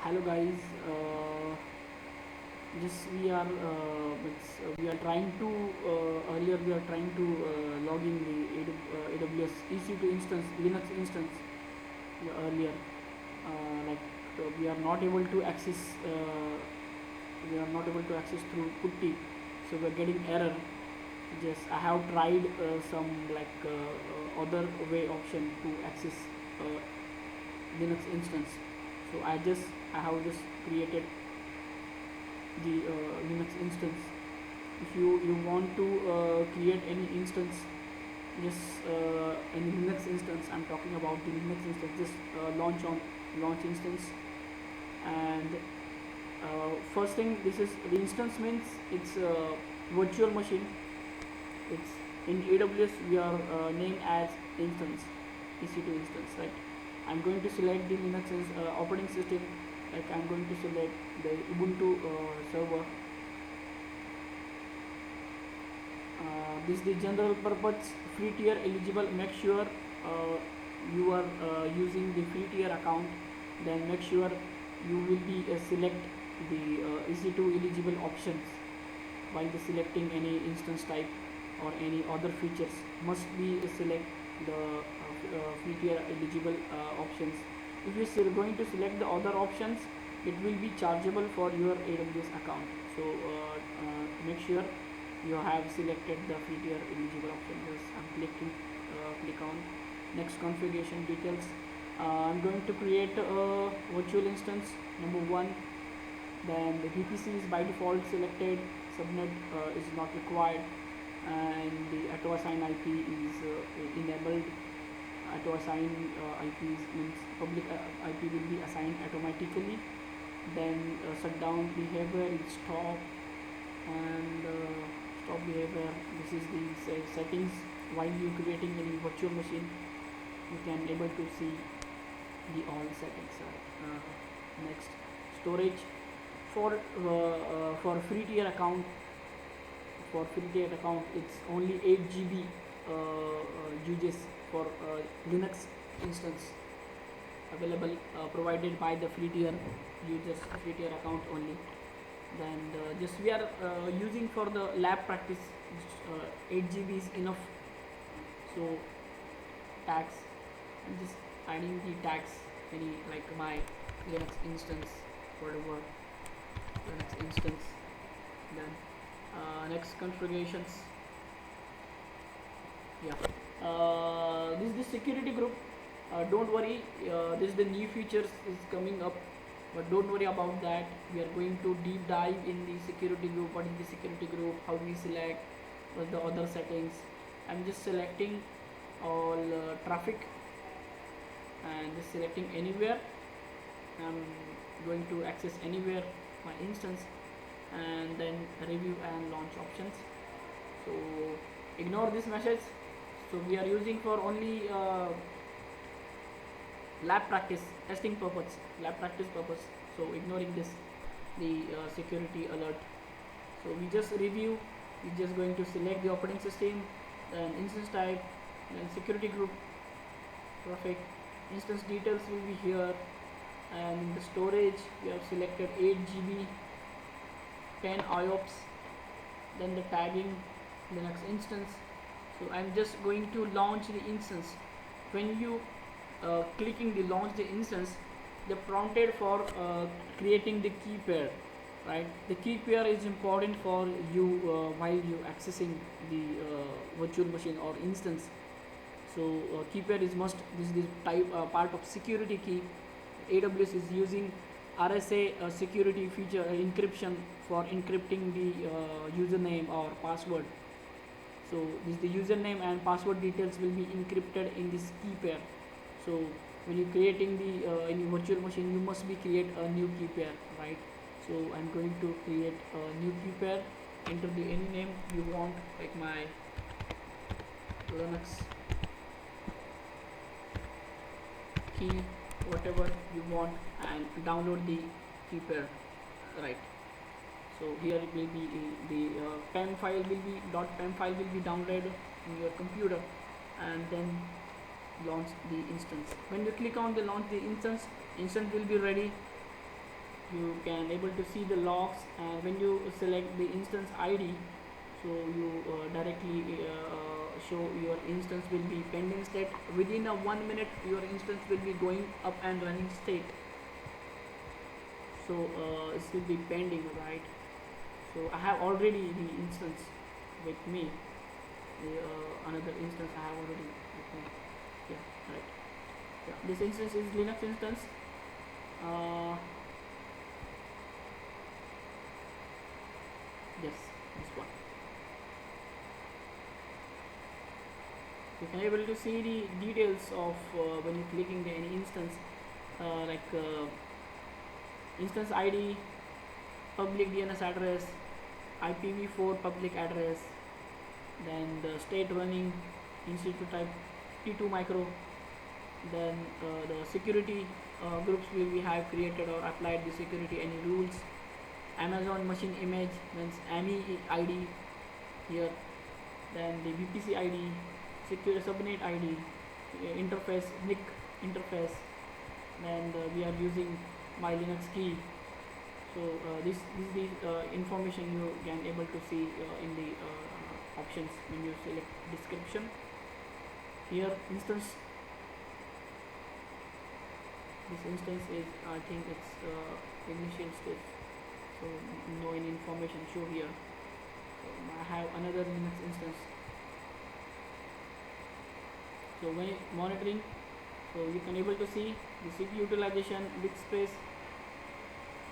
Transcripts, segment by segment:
Hello guys, just we are trying to earlier we are trying to log in the AWS EC2 instance, Linux instance. Earlier we are not able to access through Putty, so we are getting error. Just I have tried some other way option to access uh, Linux instance. So I have just created the Linux instance. If you want to create any instance, just any Linux instance, I'm talking about the Linux instance, just launch instance. And first thing, this is the instance means it's a virtual machine. It's in AWS we are named as instance, EC2 instance, right? I'm going to select the Linux operating system. Like I'm going to select the Ubuntu server. This is the general purpose free tier eligible. Make sure you are using the free tier account. Then make sure you will be select the EC2 eligible options while selecting any instance type or any other features. Must be select the free tier eligible options. If you are going to select the other options, it will be chargeable for your AWS account. So make sure you have selected the free tier eligible option. Just I'm click on next configuration details. I'm going to create a virtual instance number 1. Then the VPC is by default selected. Subnet is not required, and the auto-assign IP is enabled. Auto-assign IPs means public IP will be assigned automatically. Then shutdown behavior is stop, and stop behavior. This is the settings while you creating any virtual machine. You can able to see the all settings. Next, storage for free tier account. For free tier account, it's only 8 GB uses for Linux instance available, provided by the free tier users, free tier account only. Then just we are using for the lab practice, 8 GB is enough. So tags, I'm just adding the tags, any like my Linux instance, whatever Linux instance. Then next configurations. This is the security group. Don't worry, this is the new features is coming up, but don't worry about that. We are going to deep dive in the security group. What is the security group, how we select, what the other settings. I'm just selecting all traffic and just selecting anywhere. I'm going to access anywhere my instance, and then review and launch options. So ignore this message. So we are using for only lab practice testing purpose, so ignoring this, the security alert. So we just review. We're just going to select the operating system, then instance type, then security group, traffic, instance details will be here, and in the storage we have selected 8 GB, 10 IOPS, then the tagging, Linux instance. So I'm just going to launch the instance. When you clicking the launch the instance, they prompted for creating the key pair, right? The key pair is important for you while you accessing the virtual machine or instance. So key pair is must. This is the type part of security key. AWS is using RSA security feature encryption for encrypting the username or password. So this the username and password details will be encrypted in this key pair. So when you're creating the any virtual machine, you must be create a new key pair, right? So I'm going to create a new key pair. Enter the any name you want, like my Linux key, whatever you want, and download the key pair, right? So here it will be the .pem file will be downloaded in your computer, and then launch the instance. When you click on the launch the instance will be ready. you can able to see the logs, and when you select the instance ID, so you directly show your instance will be pending state. Within a 1 minute your instance will be going up and running state. So it will be pending, right? So I have already the instance with me, another instance I have already with me. Yeah, right. Yeah, this instance is Linux instance. Yes, this one. You can able to see the details of when you clicking the any instance, like instance ID, public DNS address, IPv4 public address, then the state running, institute type T2 micro, then the security groups will we have created or applied the security any rules, Amazon machine image, then AMI ID here, then the VPC ID, secure subnet ID, interface NIC interface, and we are using my Linux key. So this is the information you can able to see in the options when you select description. Here instance, this instance is, I think it's initial stage, so no any information show here. So I have another Linux instance. So when monitoring, so you can able to see the CPU utilization, bit space,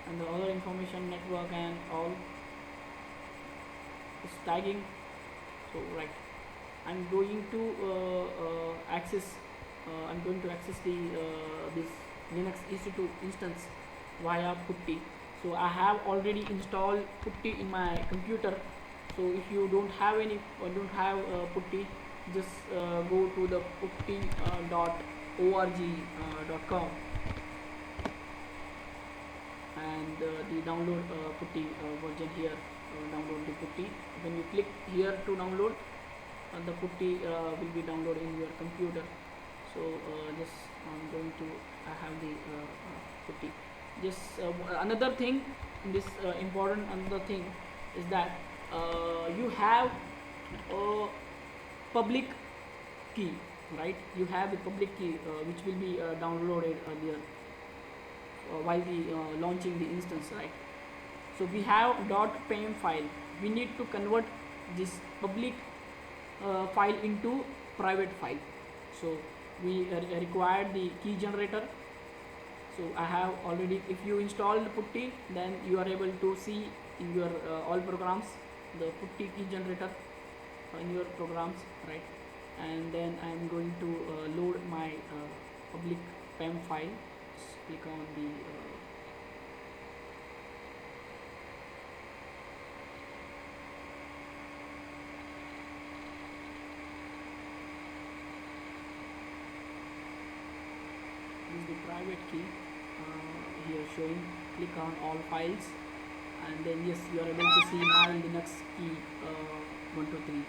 and the other information, network and all. It's tagging. So right, I'm going to access the this Linux EC2 instance via Putty. So I have already installed Putty in my computer. So if you don't have any Putty, just go to the putty.org.com and the download Putty version here. Download the Putty. When you click here to download, the Putty will be downloaded in your computer. So just I'm going to have the Putty. Just another thing, this important another thing is that you have a public key, right? You have the public key which will be downloaded earlier while the launching the instance, right? So we have .pem file. We need to convert this public file into private file. So we require the key generator. So I have already, if you install the Putty, then you are able to see in your all programs the Putty key generator in your programs, right? And then I am going to load my public PEM file. Just click on the this is the private key here showing. Click on all files, and then yes, you are able to see my Linux key 123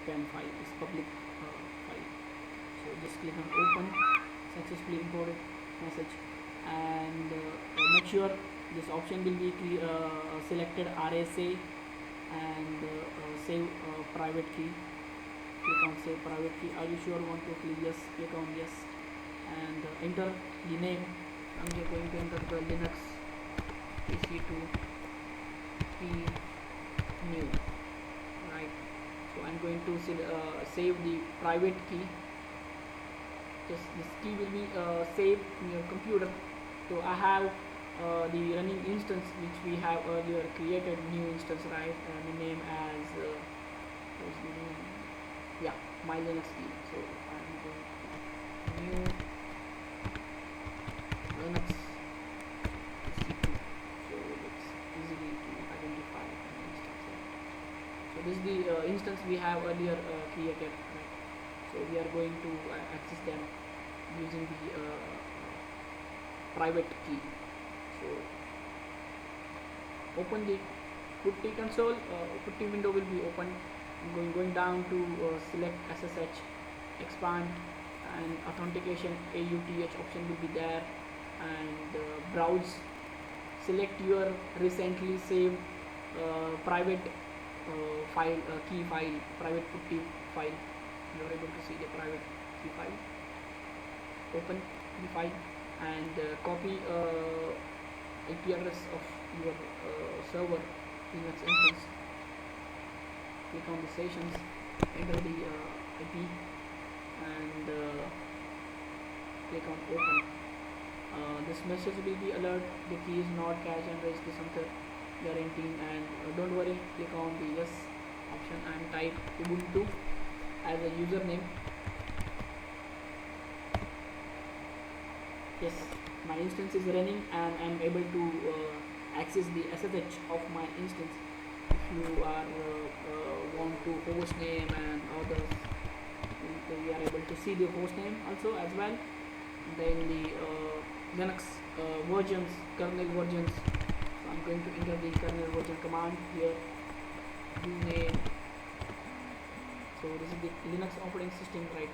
PEM file is public file. So just click on open, successfully imported message, and make sure this option will be selected RSA and save private key. Click on save private key. Are you sure? Want to click yes, click on yes, and enter the name. I'm just going to enter the Linux EC2 key new, right? So I'm going to save the private key. Just this key will be saved in your computer. So I have the running instance which we have earlier created, new instance, right? And the name as yeah, my Linux key. So I'm going to new Linux EC2. So it's easily to identify an instance. So this is the instance we have earlier created, right? So we are going to access them using the private key. So open the Putty console. Putty window will be open. Going down to select SSH, expand, and authentication AUTH option will be there, and browse select your recently saved private file, key file, private putty file. You are able to see the private key file. Open the file and copy IP address of your server Linux instance. Click on the sessions, enter the IP and click on open. This message will be alert, the key is not cache and register center guaranteeing, and don't worry, click on the yes option and type Ubuntu as a username. Yes, my instance is running and I am able to access the SSH of my instance. If you are want to host name and others, we are able to see the host name also as well. Then the Linux versions, kernel versions. So I'm going to enter the kernel version command here. Username. So this is the Linux operating system, right?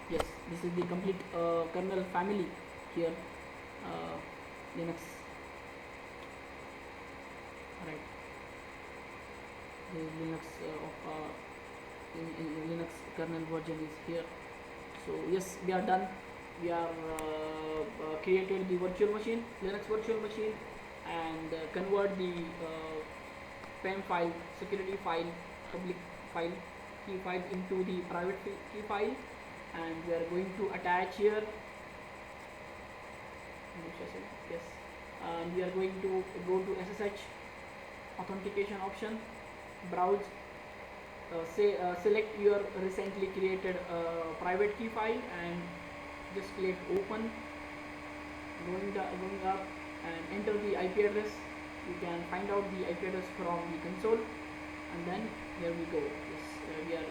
Yes, this is the complete kernel family here. Linux, right? The Linux in Linux kernel version is here. So yes, we are done. We are created the virtual machine, Linux virtual machine, and convert the PEM file, security file, public file, key file into the private key file, and we are going to attach here. Yes, and we are going to go to SSH authentication option, browse, select your recently created private key file and just click open. Going up and enter the IP address. You can find out the IP address from the console, and then here we go. Yes, we are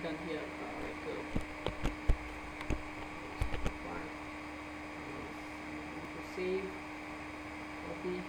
done here. Save, copy.